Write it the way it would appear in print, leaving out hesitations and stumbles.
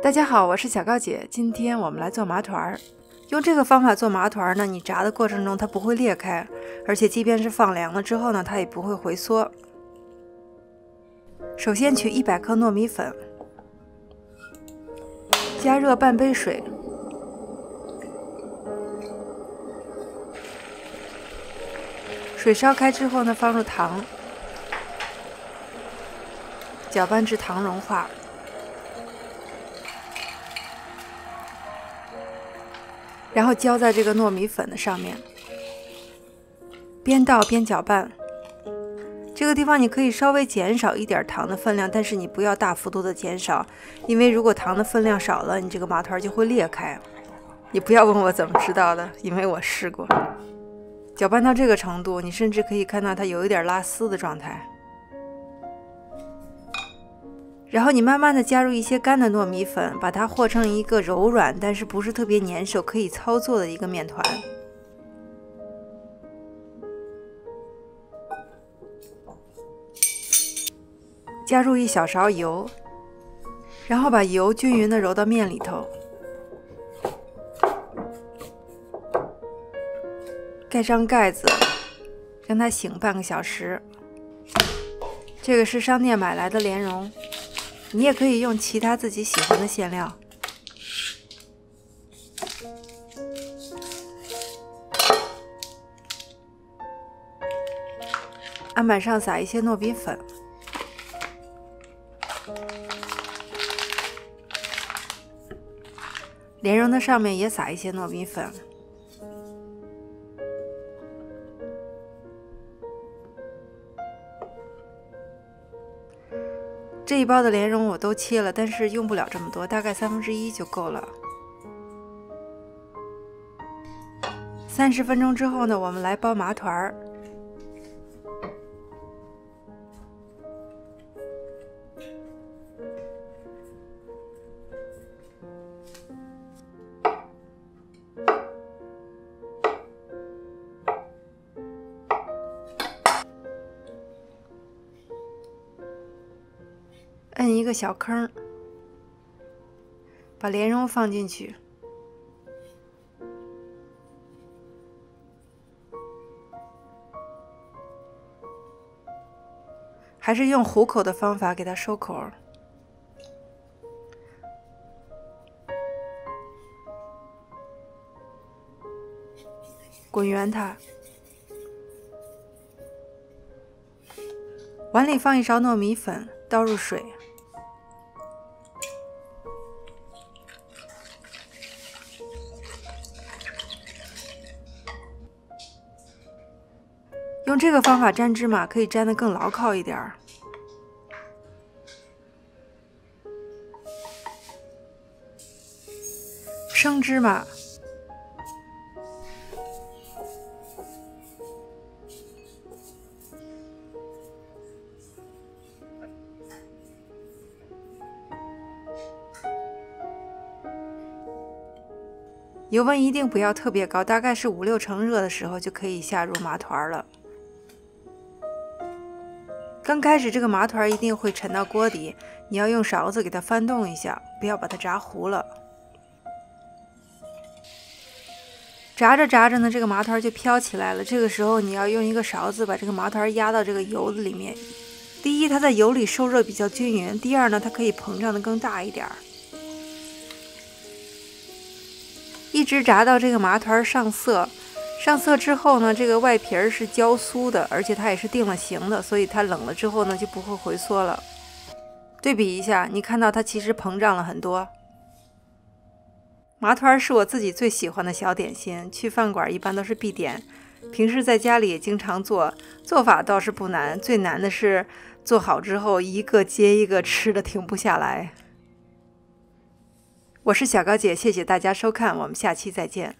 大家好，我是小高姐，今天我们来做麻团儿。用这个方法做麻团儿呢，你炸的过程中它不会裂开，而且即便是放凉了之后呢，它也不会回缩。首先取100克糯米粉，加热半杯水，水烧开之后呢，放入糖，搅拌至糖融化。然后浇在这个糯米粉的上面，边倒边搅拌。这个地方你可以稍微减少一点糖的分量，但是你不要大幅度的减少，因为如果糖的分量少了，你这个麻团就会裂开。你不要问我怎么知道的，因为我试过。搅拌到这个程度，你甚至可以看到它有一点拉丝的状态。然后你慢慢的加入一些干的糯米粉，把它和成一个柔软但是不是特别粘手可以操作的一个面团。加入1小勺油，然后把油均匀的揉到面里头。盖上盖子，让它醒半个小时。这个是商店买来的莲蓉。你也可以用其他自己喜欢的馅料。案板上撒一些糯米粉，莲蓉的上面也撒一些糯米粉。这一包的莲蓉我都切了，但是用不了这么多，大概1/3就够了。30分钟之后呢，我们来包麻团儿。摁一个小坑，把莲蓉放进去，还是用虎口的方法给它收口，滚圆它。碗里放1勺糯米粉，倒入水。用这个方法粘芝麻可以粘得更牢靠一点儿。生芝麻，油温一定不要特别高，大概是5、6成热的时候就可以下入麻团了。刚开始这个麻团一定会沉到锅底，你要用勺子给它翻动一下，不要把它炸糊了。炸着炸着呢，这个麻团就飘起来了。这个时候你要用一个勺子把这个麻团压到这个油子里面。第一，它在油里受热比较均匀；第二呢，它可以膨胀的更大一点。一直炸到这个麻团上色。上色之后呢，这个外皮是焦酥的，而且它也是定了型的，所以它冷了之后呢就不会回缩了。对比一下，你看到它其实膨胀了很多。麻团是我自己最喜欢的小点心，去饭馆一般都是必点，平时在家里也经常做，做法倒是不难，最难的是做好之后一个接一个吃的停不下来。我是小高姐，谢谢大家收看，我们下期再见。